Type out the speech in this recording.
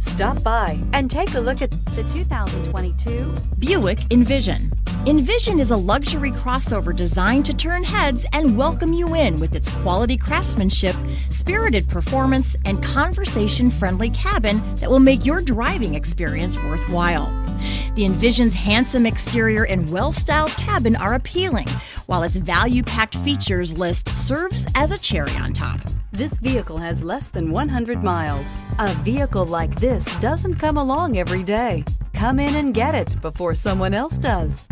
Stop by and take a look at the 2022 Buick Envision. Envision is a luxury crossover designed to turn heads and welcome you in with its quality craftsmanship, spirited performance, and conversation-friendly cabin that will make your driving experience worthwhile. The Envision's handsome exterior and well-styled cabin are appealing, while its value-packed features list serves as a cherry on top. This vehicle has less than 100 miles. A vehicle like this doesn't come along every day. Come in and get it before someone else does.